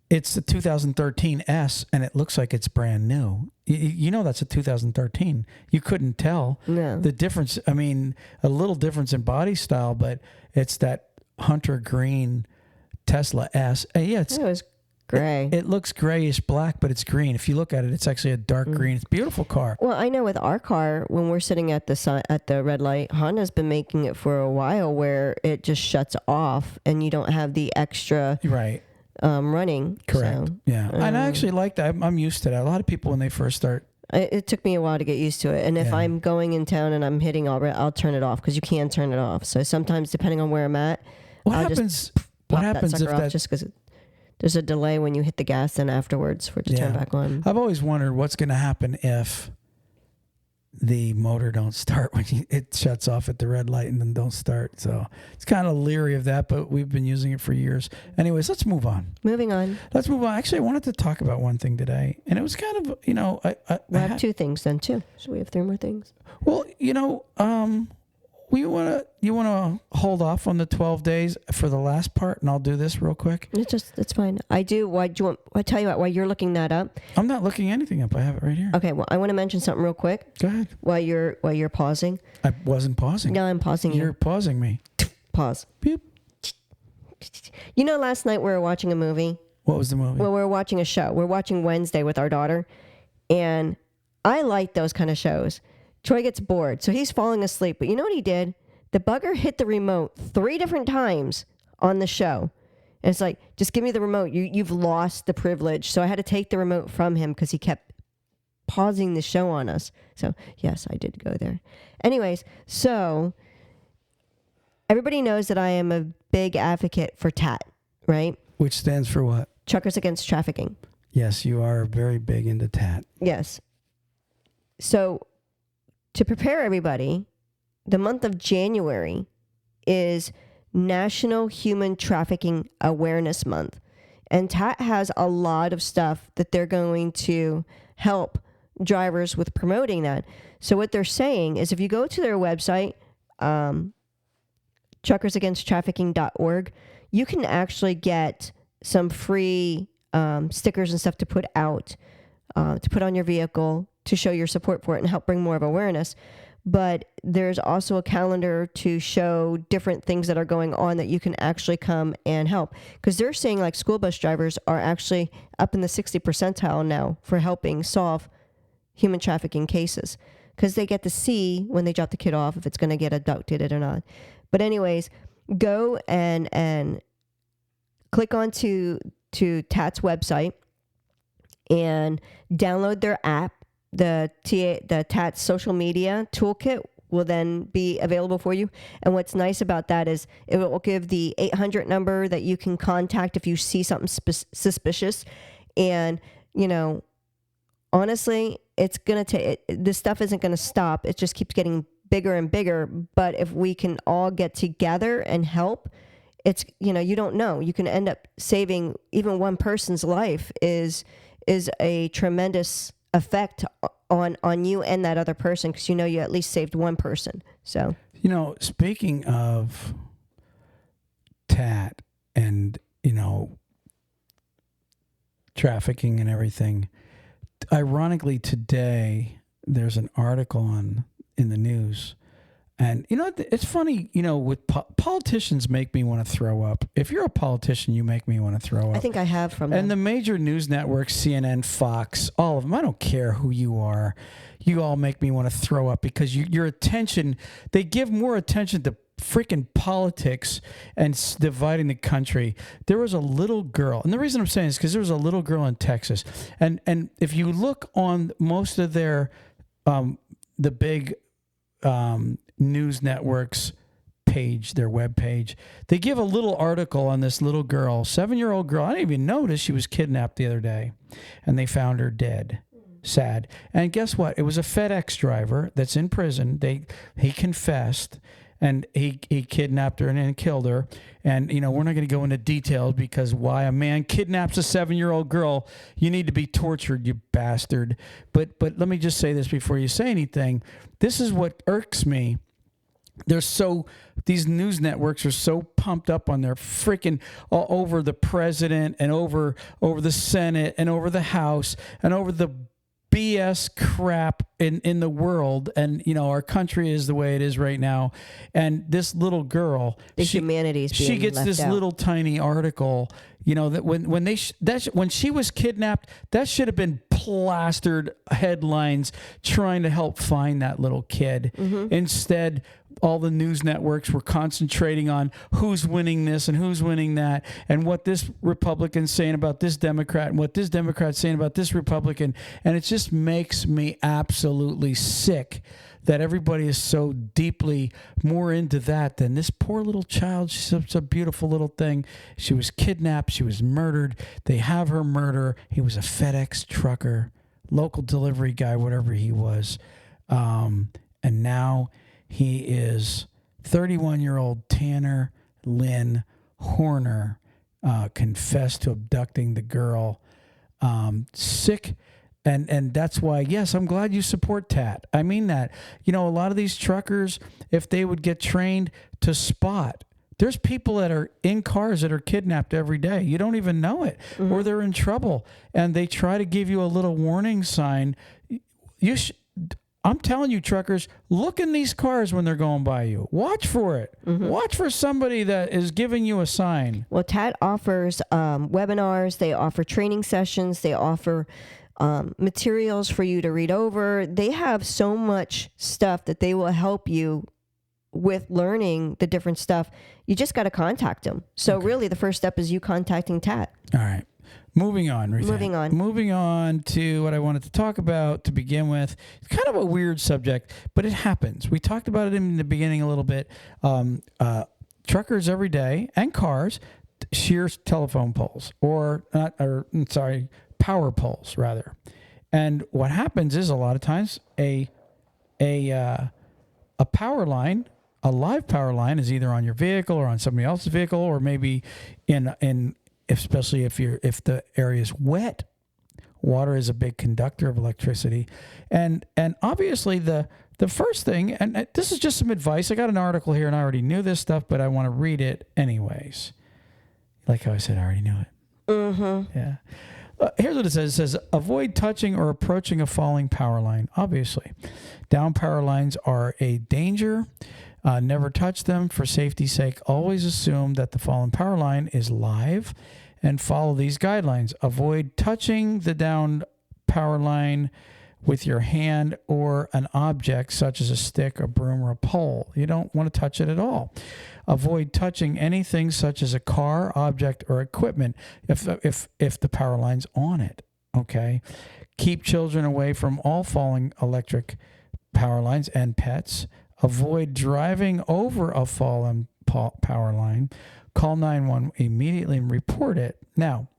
it's the 2013 S, and it looks like it's brand new. You know that's a 2013. You couldn't tell the difference. I mean, a little difference in body style, but it's that hunter green Tesla S. It was gray. It looks grayish black, but it's green. If you look at it, it's actually a dark green. It's a beautiful car. Well, I know with our car, when we're sitting at the red light, Honda's been making it for a while where it just shuts off and you don't have the extra running. Correct. So, yeah. And I actually like that. I'm used to that. A lot of people, when they first start, it took me a while to get used to it. And if I'm going in town and I'm hitting I'll turn it off because you can turn it off. So sometimes, depending on where I'm at, what happens if that just because there's a delay when you hit the gas and afterwards for it to turn back on. I've always wondered what's going to happen if the motor don't start when it shuts off at the red light and then don't start. So it's kind of leery of that, but we've been using it for years. Anyways, let's move on. Let's move on. Actually, I wanted to talk about one thing today, and it was kind of, I have two things then too. So we have three more things. Well, you wanna hold off on the 12 days for the last part, and I'll do this real quick. It's fine. I do. Why do you want? I tell you what. While you're looking that up, I'm not looking anything up. I have it right here. okay. Well, I want to mention something real quick. Go ahead. While you're pausing. I wasn't pausing. No, I'm pausing You're you. pausing me. Pause. Beep. You know, last night we were watching a movie. What was the movie? Well, we were watching a show. We're watching Wednesday with our daughter, and I like those kind of shows. Troy gets bored, so he's falling asleep. But you know what he did? The bugger hit the remote 3 different times on the show. And it's like, just give me the remote. You've lost the privilege. So I had to take the remote from him because he kept pausing the show on us. So, yes, I did go there. Anyways, so everybody knows that I am a big advocate for TAT, right? Which stands for what? Truckers Against Trafficking. Yes, you are very big into TAT. Yes. So to prepare everybody, the month of January is National Human Trafficking Awareness Month. And TAT has a lot of stuff that they're going to help drivers with promoting that. So what they're saying is if you go to their website, truckersagainsttrafficking.org, you can actually get some free stickers and stuff to put out, to put on your vehicle to show your support for it and help bring more of awareness. But there's also a calendar to show different things that are going on that you can actually come and help. Because they're saying like school bus drivers are actually up in the 60 percentile now for helping solve human trafficking cases. Because they get to see when they drop the kid off if it's going to get abducted or not. But anyways, go and click onto TAT's website and download their app. The TAT social media toolkit will then be available for you. And what's nice about that is it will give the 800 number that you can contact if you see something suspicious. And, you know, honestly, it's going to take, this stuff isn't going to stop. It just keeps getting bigger and bigger. But if we can all get together and help, it's, you know, you don't know. You can end up saving even one person's life is a tremendous effect on you and that other person, because you know you at least saved one person. So, you know, speaking of TAT and, you know, trafficking and everything, ironically today there's an article in the news. And, you know, it's funny, you know, with politicians make me want to throw up. If you're a politician, you make me want to throw up. I think I have from them. And the major news networks, CNN, Fox, all of them, I don't care who you are. You all make me want to throw up because your attention, they give more attention to freaking politics and dividing the country. There was a little girl, and the reason I'm saying is because there was a little girl in Texas. And if you look on most of their, the big, news networks page, their web page, they give a little article on this little girl, 7-year-old girl. I didn't even notice she was kidnapped the other day, and they found her dead. Sad. And guess what? It was a FedEx driver that's in prison. He confessed, and he kidnapped her and killed her. And, you know, we're not going to go into details because why a man kidnaps a 7-year-old girl, you need to be tortured, you bastard. But let me just say this before you say anything. This is what irks me. These news networks are so pumped up on their freaking over the president and over the Senate and over the House and over the BS crap in the world. And, you know, our country is the way it is right now. And this little girl, humanity's being she gets left this out. Little tiny article, you know, that when she was kidnapped, that should have been plastered headlines trying to help find that little kid. Mm-hmm. Instead, all the news networks were concentrating on who's winning this and who's winning that and what this Republican's saying about this Democrat and what this Democrat's saying about this Republican. And it just makes me absolutely sick that everybody is so deeply more into that than this poor little child. She's such a beautiful little thing. She was kidnapped. She was murdered. They have her murder. He was a FedEx trucker, local delivery guy, whatever he was. And now he is 31-year-old Tanner Lynn Horner confessed to abducting the girl. Sick And that's why, yes, I'm glad you support TAT. I mean that. A lot of these truckers, if they would get trained to spot, there's people that are in cars that are kidnapped every day. You don't even know it, or they're in trouble, and they try to give you a little warning sign. I'm telling you, truckers, look in these cars when they're going by you. Watch for it. Watch for somebody that is giving you a sign. Well, TAT offers webinars. They offer training sessions. They offer materials for you to read over. They have so much stuff that they will help you with learning the different stuff. You just got to contact them. So really the first step is you contacting TAT. All right. Moving on, Ruthann. Moving on to what I wanted to talk about to begin with. It's kind of a weird subject, but it happens. We talked about it in the beginning a little bit. Truckers every day and cars shear telephone poles power poles rather. And what happens is a lot of times a power line, a live power line, is either on your vehicle or on somebody else's vehicle, or maybe especially if the area is wet. Water is a big conductor of electricity. And obviously the first thing, and this is just some advice. I got an article here and I already knew this stuff, but I want to read it anyways. Like how I said, I already knew it. Yeah. Here's what it says. It says, avoid touching or approaching a falling power line. Obviously, down power lines are a danger. Never touch them for safety's sake. Always assume that the fallen power line is live and follow these guidelines. Avoid touching the down power line with your hand or an object such as a stick, a broom, or a pole. You don't want to touch it at all. Avoid touching anything such as a car, object, or equipment if the power line's on it. Okay? Keep children away from all falling electric power lines and pets. Avoid driving over a fallen power line. Call 911 immediately and report it. Now,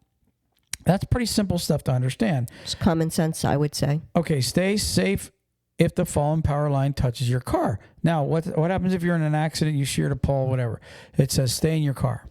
that's pretty simple stuff to understand. It's common sense, I would say. Okay, stay safe if the fallen power line touches your car. Now, what happens if you're in an accident, you sheared a pole, whatever? It says stay in your car.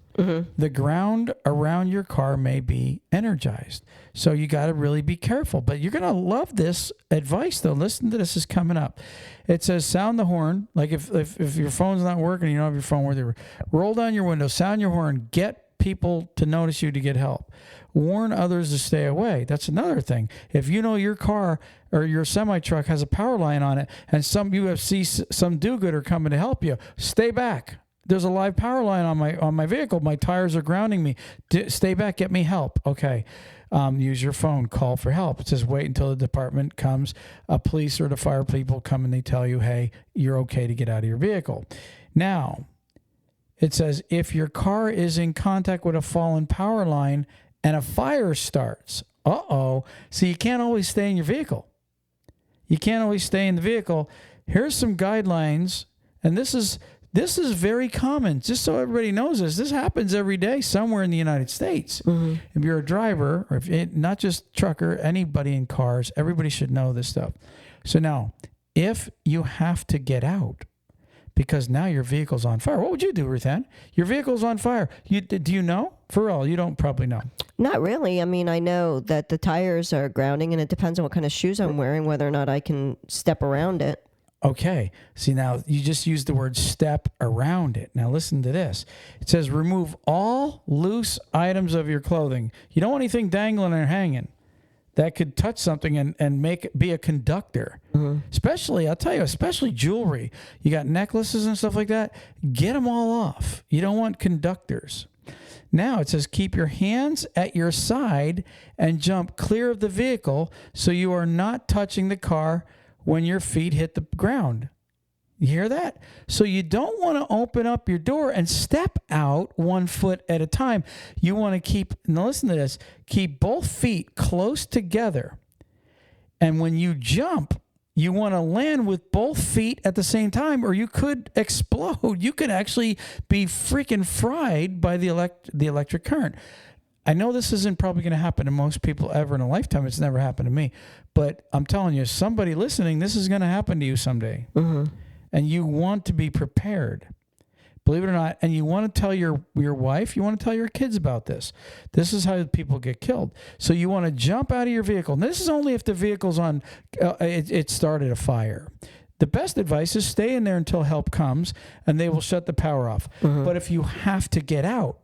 The ground around your car may be energized. So you got to really be careful. But you're going to love this advice, though. Listen to this is coming up. It says sound the horn. Like if your phone's not working, you don't have your phone with you. Roll down your window, sound your horn, get people to notice you to get help. Warn others to stay away. That's another thing. If you know your car or your semi-truck has a power line on it and some do-gooder coming to help you, stay back. There's a live power line on my vehicle. My tires are grounding me. Stay back. Get me help. Okay. Use your phone. Call for help. It says wait until the department comes. Police or the fire people come and they tell you, hey, you're okay to get out of your vehicle. Now, it says if your car is in contact with a fallen power line and a fire starts, so you can't always stay in your vehicle. You can't always stay in the vehicle. Here's some guidelines, and this is very common. Just so everybody knows this happens every day somewhere in the United States. If you're a driver, or not just trucker, anybody in cars, everybody should know this stuff. So now, if you have to get out because now your vehicle's on fire, what would you do, Ruthann? Your vehicle's on fire. Do you know? For real, you don't probably know. Not really. I mean, I know that the tires are grounding, and it depends on what kind of shoes I'm wearing, whether or not I can step around it. Okay. See, now you just used the word step around it. Now listen to this. It says remove all loose items of your clothing. You don't want anything dangling or hanging that could touch something and be a conductor. Especially, I'll tell you, especially jewelry. You got necklaces and stuff like that. Get them all off. You don't want conductors. Now it says keep your hands at your side and jump clear of the vehicle so you are not touching the car when your feet hit the ground. You hear that? So you don't want to open up your door and step out 1 foot at a time. You want to keep both feet close together. And when you jump, you want to land with both feet at the same time, or you could explode. You could actually be freaking fried by the electric current. I know this isn't probably going to happen to most people ever in a lifetime. It's never happened to me. But I'm telling you, somebody listening, this is going to happen to you someday. And you want to be prepared. Believe it or not, and you want to tell your wife, you want to tell your kids about this. This is how people get killed. So you want to jump out of your vehicle. And this is only if the vehicle's on, it started a fire. The best advice is stay in there until help comes, and they will shut the power off. But if you have to get out,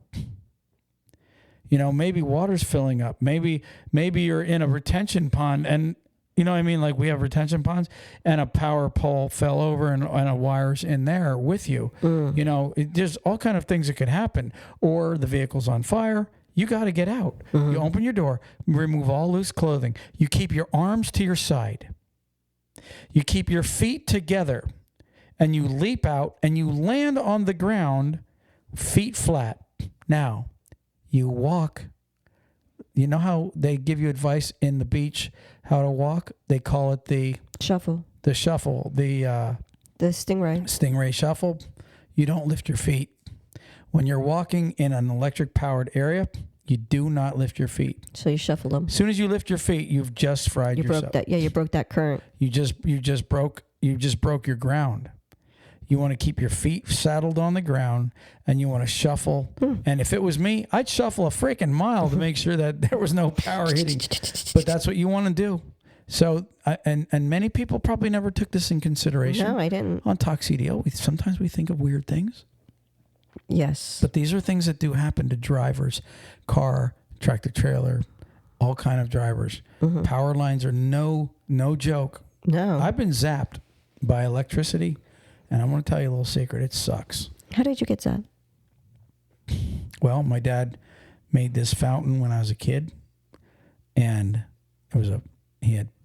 maybe water's filling up. Maybe you're in a retention pond, and you know what I mean? Like we have retention ponds, and a power pole fell over and a wire's in there with you. There's all kind of things that could happen. Or the vehicle's on fire. You got to get out. You open your door, remove all loose clothing. You keep your arms to your side. You keep your feet together, and you leap out, and you land on the ground, feet flat. Now, you walk. You know how they give you advice in the beach how to walk? They call it the shuffle. The shuffle. The stingray. Stingray shuffle. You don't lift your feet. When you're walking in an electric powered area, you do not lift your feet. So you shuffle them. As soon as you lift your feet, you've just fried yourself. Broke that. Yeah, you broke that current. You just broke your ground. You want to keep your feet saddled on the ground, and you want to shuffle. And if it was me, I'd shuffle a freaking mile to make sure that there was no power hitting. But that's what you want to do. So, and many people probably never took this in consideration. No, I didn't. On TalkCDL, sometimes we think of weird things. Yes. But these are things that do happen to drivers, car, tractor trailer, all kind of drivers. Power lines are no joke. No. I've been zapped by electricity. And I want to tell you a little secret. It sucks. How did you get that? Well, my dad made this fountain when I was a kid, and it was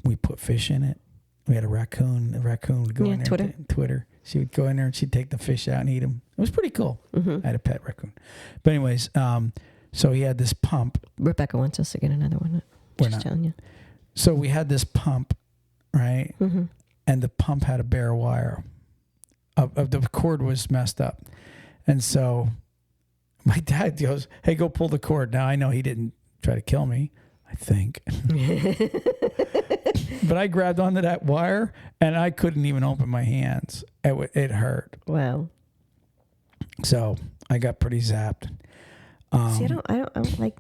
we put fish in it. We had a raccoon. The raccoon would go in there. Twitter. She would go in there and she'd take the fish out and eat them. It was pretty cool. I had a pet raccoon. But anyways, so he had this pump. Rebecca wants us to get another one. Just telling you. So we had this pump, right? And the pump had a bare wire. The cord was messed up. And so my dad goes, hey, go pull the cord. Now, I know he didn't try to kill me, I think. But I grabbed onto that wire, and I couldn't even open my hands. It hurt. Wow. So I got pretty zapped. See, I don't like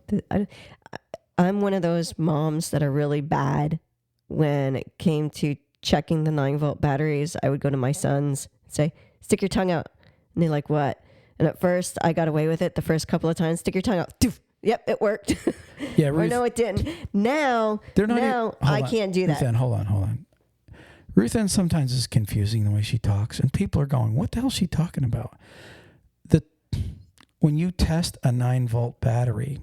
I'm one of those moms that are really bad when it came to checking the 9-volt batteries. I would go to my sons, say, stick your tongue out. And they're like, what? And at first, I got away with it the first couple of times. Stick your tongue out. Doof. Yep, it worked. Yeah, Ruth, or no, it didn't. Now I can't do that. Hold on. Ruth Ann sometimes is confusing the way she talks, and people are going, what the hell is she talking about? When you test a 9-volt battery,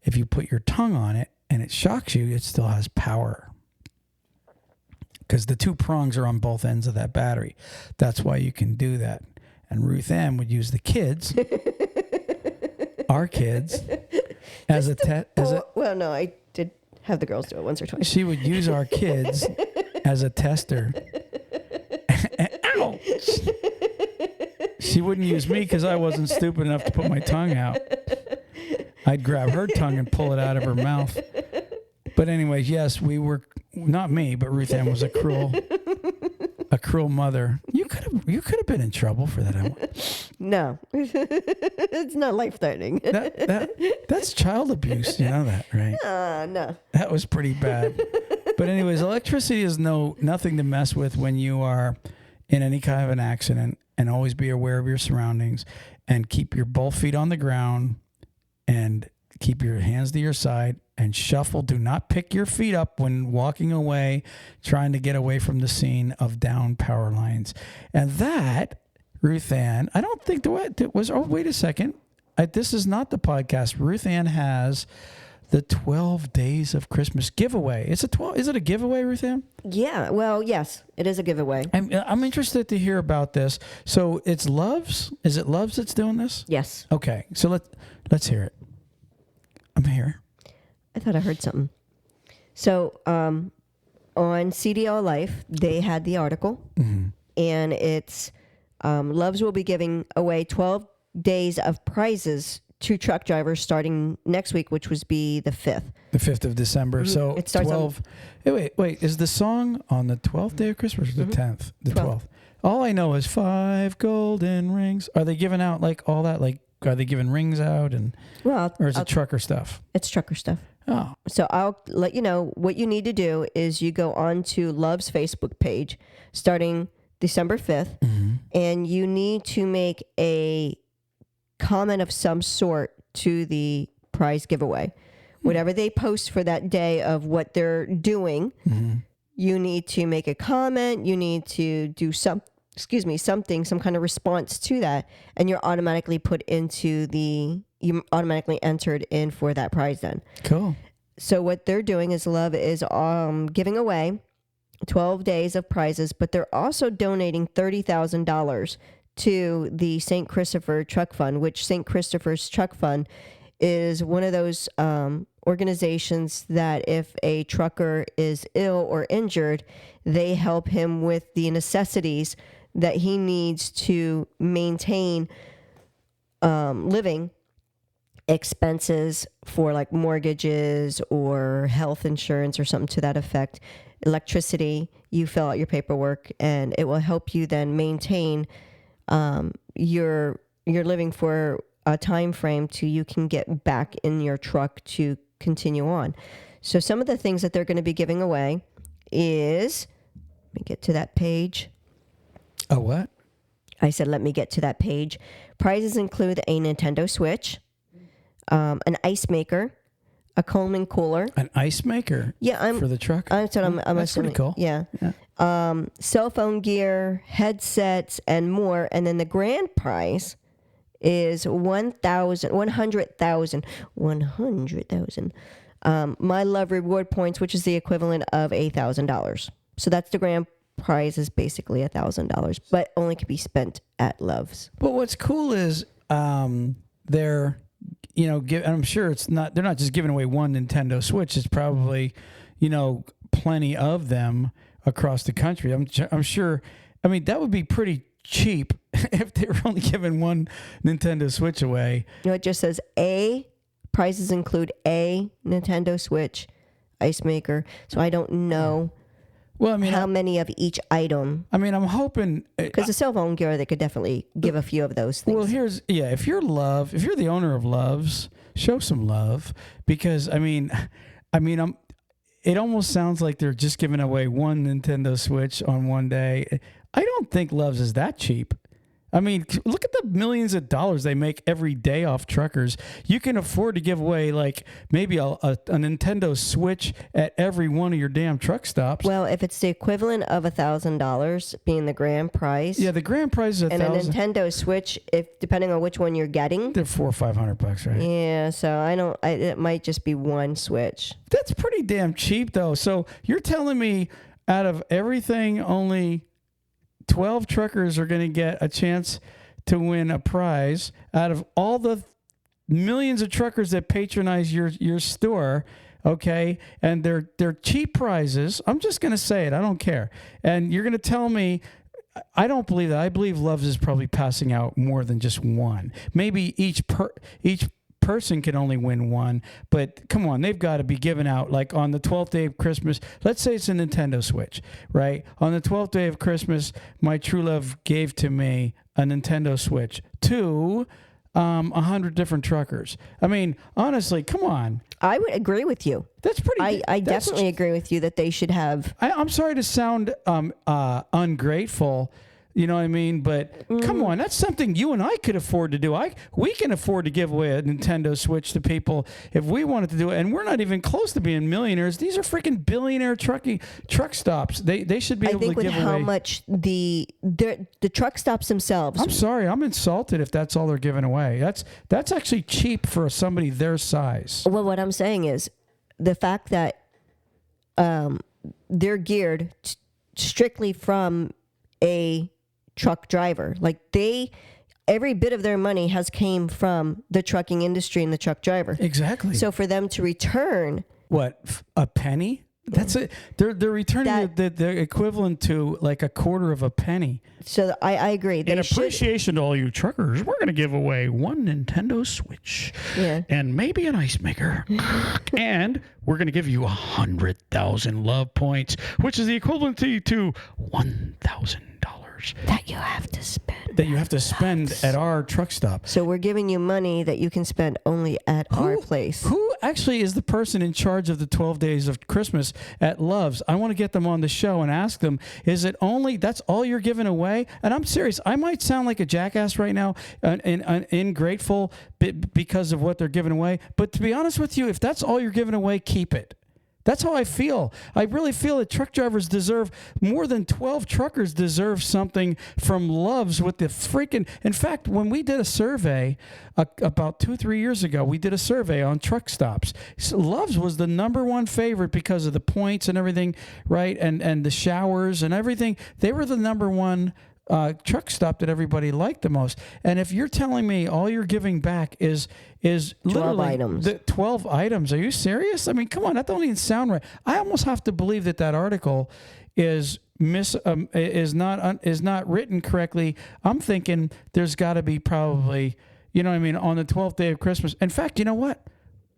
if you put your tongue on it and it shocks you, it still has power. Because the 2 prongs are on both ends of that battery. That's why you can do that. And Ruth Ann would use the kids, our kids, as a test. Well, no, I did have the girls do it once or twice. She would use our kids as a tester. Ouch! She wouldn't use me because I wasn't stupid enough to put my tongue out. I'd grab her tongue and pull it out of her mouth. But anyways, yes, we were, not me, but Ruth Ann was a cruel mother. You could have been in trouble for that. No, it's not life-threatening. That's child abuse. You know that, right? No. That was pretty bad. But anyways, electricity is nothing to mess with when you are in any kind of an accident, and always be aware of your surroundings and keep your both feet on the ground and keep your hands to your side and shuffle. Do not pick your feet up when walking away, trying to get away from the scene of down power lines. And that, Ruth Ann, I don't think it was, oh, wait a second. This is not the podcast. Ruth Ann has the 12 Days of Christmas giveaway. Is it a giveaway, Ruth Ann? Yeah. Well, yes, it is a giveaway. I'm interested to hear about this. So it's Loves? Is it Loves that's doing this? Yes. Okay. So let's hear it. I'm here. I thought I heard something. So on CDL Life, they had the article, and it's Loves will be giving away 12 days of prizes to truck drivers starting next week, which would be the 5th. The 5th of December. So it starts 12. Wait. Is the song on the 12th day of Christmas or the 10th? The 12th. All I know is 5 golden rings. Are they giving out like all that? Like, are they giving rings out or is it trucker stuff? It's trucker stuff. Oh, So I'll let you know what you need to do is you go on to Love's Facebook page starting December 5th, and you need to make a comment of some sort to the prize giveaway. Whatever they post for that day of what they're doing, you need to make a comment. You need to do something, some kind of response to that, and you're automatically you automatically entered in for that prize then. cool. So what they're doing is Love is giving away 12 days of prizes, but they're also donating $30,000 to the St. Christopher Truck Fund, which St. Christopher's Truck Fund is one of those organizations that if a trucker is ill or injured, they help him with the necessities that he needs to maintain living expenses for like mortgages or health insurance or something to that effect. Electricity, you fill out your paperwork and it will help you then maintain your living for a time frame till you can get back in your truck to continue on. So some of the things that they're going to be giving away is, let me get to that page. A what? I said, let me get to that page. Prizes include a Nintendo Switch, an ice maker, a Coleman cooler. An ice maker? Yeah, for the truck? That's what I'm That's assuming. pretty cool. Yeah. Cell phone gear, headsets, and more. And then the grand prize is 100,000 My Love reward points, which is the equivalent of $1,000. So that's the grand prize is basically $1,000, but only can be spent at Love's. But what's cool is they're, I'm sure they're not just giving away one Nintendo Switch. It's probably, plenty of them across the country. I'm sure. I mean, that would be pretty cheap if they were only giving one Nintendo Switch away. It just says prizes include a Nintendo Switch, ice maker. So I don't know. Well, I mean, how many of each item? I mean, I'm hoping because the cell phone gear, they could definitely give a few of those things. Well, if you're the owner of Love's, show some love because it almost sounds like they're just giving away one Nintendo Switch on one day. I don't think Love's is that cheap. I mean, look at the millions of dollars they make every day off truckers. You can afford to give away like maybe a Nintendo Switch at every one of your damn truck stops. Well, if it's the equivalent of $1,000 being the grand prize. Yeah, the grand prize is $1,000. And a Nintendo Switch, if depending on which one you're getting. They're $400 or $500, right? Yeah, so it might just be one Switch. That's pretty damn cheap though. So you're telling me out of everything only 12 truckers are going to get a chance to win a prize out of all the millions of truckers that patronize your store, okay? And they're cheap prizes. I'm just going to say it. I don't care. And you're going to tell me, I don't believe that. I believe Love's is probably passing out more than just one. Maybe each person can only win one, but come on, they've got to be giving out like on the 12th day of Christmas. Let's say it's a Nintendo Switch, right? On the 12th day of Christmas, my true love gave to me a Nintendo Switch to 100 different truckers. I mean, honestly, come on. I would agree with you. That's pretty. I definitely agree with you that they should have. I'm sorry to sound ungrateful. You know what I mean? But come on, that's something you and I could afford to do. We can afford to give away a Nintendo Switch to people if we wanted to do it. And we're not even close to being millionaires. These are freaking billionaire truck stops. They should be able to give away. I think with how much the truck stops themselves. I'm sorry, I'm insulted if that's all they're giving away. That's actually cheap for somebody their size. Well, what I'm saying is the fact that they're geared strictly from a truck driver. Like every bit of their money has came from the trucking industry and the truck driver. Exactly. So for them to return a penny? That's it. They're returning the equivalent to like a quarter of a penny. So I agree. In appreciation to all you truckers, we're going to give away one Nintendo Switch and maybe an ice maker. And we're going to give you 100,000 love points, which is the equivalent to $1,000. that you have to spend. That you have to spend at our truck stop. So we're giving you money that you can spend only at our place. Who actually is the person in charge of the 12 days of Christmas at Love's? I want to get them on the show and ask them, is it only, that's all you're giving away? And I'm serious. I might sound like a jackass right now and ingrateful because of what they're giving away. But to be honest with you, if that's all you're giving away, keep it. That's how I feel. I really feel that truck drivers deserve, more than 12 truckers deserve something from Love's with the freaking... In fact, when we did a survey about 2-3 years ago, we did a survey on truck stops. So Love's was the number one favorite because of the points and everything, right? And the showers and everything. They were the number one truck stop that everybody liked the most. And if you're telling me all you're giving back is 12 literally items. 12 items, are you serious? I mean, come on, that don't even sound right. I almost have to believe that article is not written correctly. I'm thinking there's got to be probably, you know what I mean, on the 12th day of Christmas. In fact, you know what?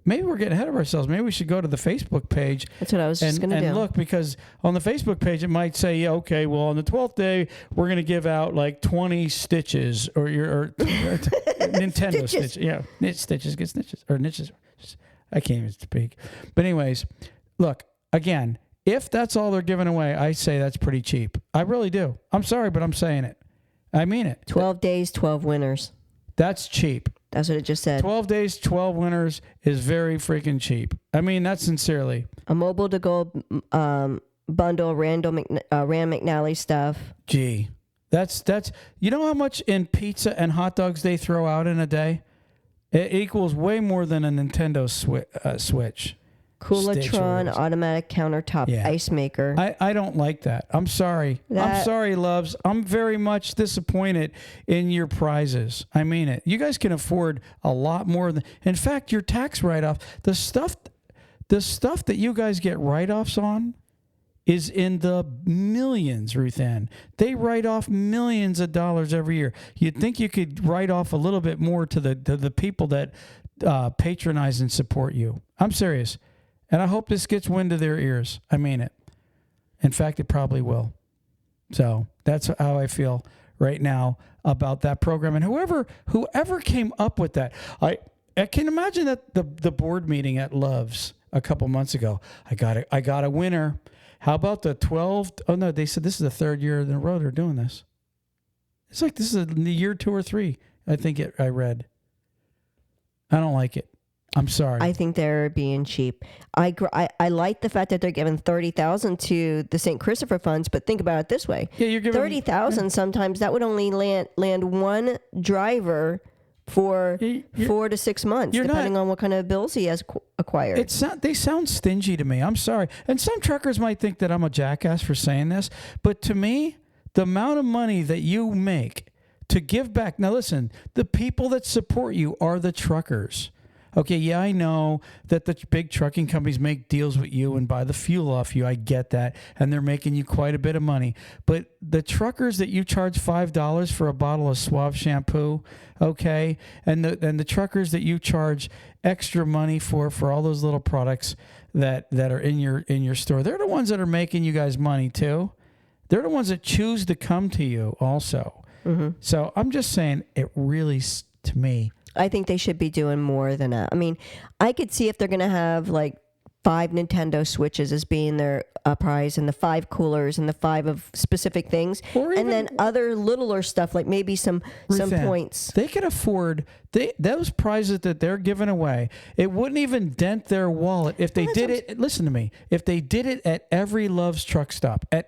Maybe we're getting ahead of ourselves. Maybe we should go to the Facebook page. That's what I was just going to do. And look, because on the Facebook page, it might say, yeah, okay, well, on the 12th day, we're going to give out like 20 stitches or Nintendo stitches. Yeah, stitches, get stitches. Or niches. I can't even speak. But anyways, look, again, if that's all they're giving away, I say that's pretty cheap. I really do. I'm sorry, but I'm saying it. I mean it. 12 days, 12 winners. That's cheap. That's what it just said. 12 days, 12 winners is very freaking cheap. I mean, that's sincerely. A mobile to go bundle, Rand McNally stuff. Gee, that's you know how much in pizza and hot dogs they throw out in a day? It equals way more than a Nintendo Switch. Coolatron automatic countertop ice maker. I don't like that. I'm sorry. I'm sorry, Loves. I'm very much disappointed in your prizes. I mean it. You guys can afford a lot more than... In fact, your tax write-off, the stuff that you guys get write-offs on is in the millions, Ruth Ann. They write off millions of dollars every year. You'd think you could write off a little bit more to the people that patronize and support you. I'm serious. And I hope this gets wind to their ears. I mean it. In fact, it probably will. So that's how I feel right now about that program. And whoever came up with that, I can imagine that the board meeting at Love's a couple months ago, I got a winner. How about the 12? Oh no, they said this is the third year in a row they're doing this. It's like this is the year 2 or 3. I think I read. I don't like it. I'm sorry. I think they're being cheap. I like the fact that they're giving $30,000 to the St. Christopher funds, but think about it this way: you're giving $30,000. Sometimes that would only land one driver for 4 to 6 months, depending on what kind of bills he has acquired. They sound stingy to me. I'm sorry. And some truckers might think that I'm a jackass for saying this, but to me, the amount of money that you make to give back. Now, listen, the people that support you are the truckers. Okay, yeah, I know that the big trucking companies make deals with you and buy the fuel off you. I get that. And they're making you quite a bit of money. But the truckers that you charge $5 for a bottle of Suave shampoo, okay, and the truckers that you charge extra money for all those little products that are in your store, they're the ones that are making you guys money too. They're the ones that choose to come to you also. Mm-hmm. So I'm just saying, it really, to me, I think they should be doing more than that. I mean, I could see if they're going to have like 5 Nintendo Switches as being their prize, and the 5 coolers and the 5 of specific things, and then other littler stuff like maybe some points. They can afford those prizes that they're giving away. It wouldn't even dent their wallet if they did it. Listen to me. If they did it at every Love's truck stop, Are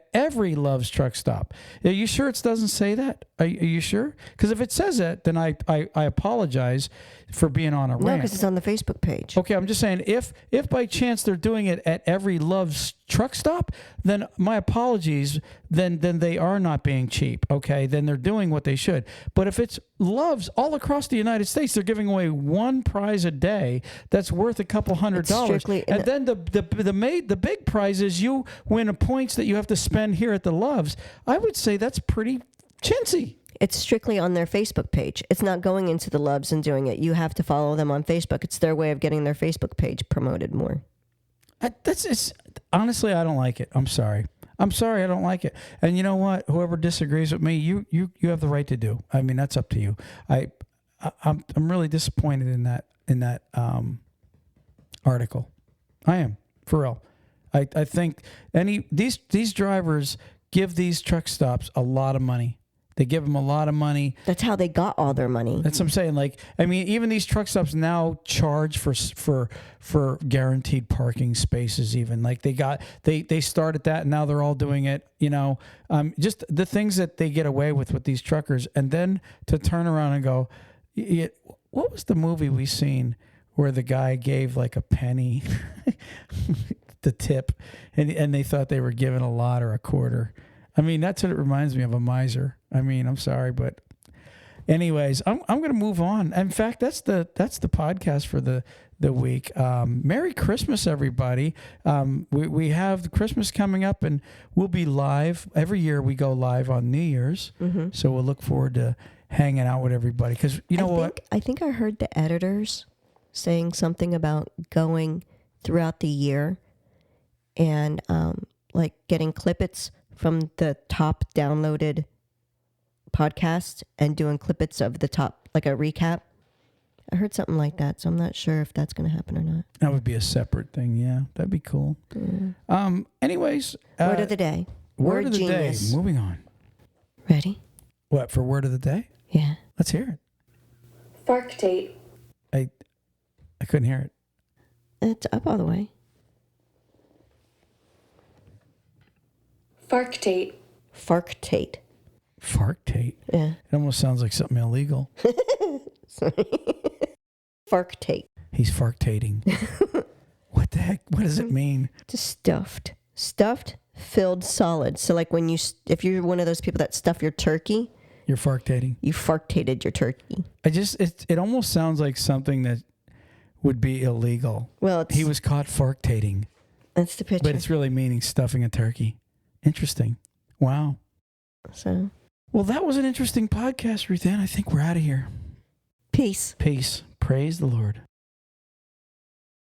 you sure it doesn't say that? Are you sure? Because if it says that, then I apologize for being on a rant. No, because it's on the Facebook page. Okay, I'm just saying, if by chance they're doing it at every Love's truck stop, then my apologies. Then they are not being cheap. Okay, then they're doing what they should. But if it's Love's all across the United States, they're giving away one prize a day that's worth a couple $100, and then the big prize is you win points that you have to spend here at the Love's. I would say that's pretty chintzy. It's strictly on their Facebook page. It's not going into the Love's and doing it. You have to follow them on Facebook. It's their way of getting their Facebook page promoted more. Honestly, I don't like it. I'm sorry. I'm sorry, I don't like it. And you know what? Whoever disagrees with me, you have the right to do. I mean, that's up to you. I'm really disappointed in that article. I am, for real. I think these drivers give these truck stops a lot of money. They give them a lot of money. That's how they got all their money. That's what I'm saying. Like, I mean, even these truck stops now charge for guaranteed parking spaces. Even like they started that, and now they're all doing it. You know, just the things that they get away with these truckers, and then to turn around and go, what was the movie we seen where the guy gave like a penny, the tip, and they thought they were giving a lot or a quarter. I mean, that's what it reminds me of, a miser. I mean, I'm sorry, but anyways, I'm going to move on. In fact, that's the podcast for the week. Merry Christmas, everybody. We have Christmas coming up, and we'll be live. Every year we go live on New Year's. Mm-hmm. So we'll look forward to hanging out with everybody. Because I think I heard the editors saying something about going throughout the year and like getting clippets from the top downloaded podcast and doing clippets of the top, like a recap. I heard something like that, so I'm not sure if that's going to happen or not. That would be a separate thing. Yeah, that'd be cool. Yeah. Anyways. Word of the day. Word of the genius. day. Moving on. Ready? What, for word of the day? Yeah. Let's hear it. Farctate. I couldn't hear it. It's up all the way. Farctate. Farctate. Farctate? Yeah. It almost sounds like something illegal. Sorry. Farctate. He's farctating. What the heck? What does it mean? Just stuffed, filled, solid. So like if you're one of those people that stuff your turkey, you're farctating. You farctated your turkey. It almost sounds like something that would be illegal. Well, he was caught farctating. That's the picture. But it's really meaning stuffing a turkey. Interesting. Wow. So. Well, that was an interesting podcast, Ruth Ann. I think we're out of here. Peace. Peace. Praise the Lord.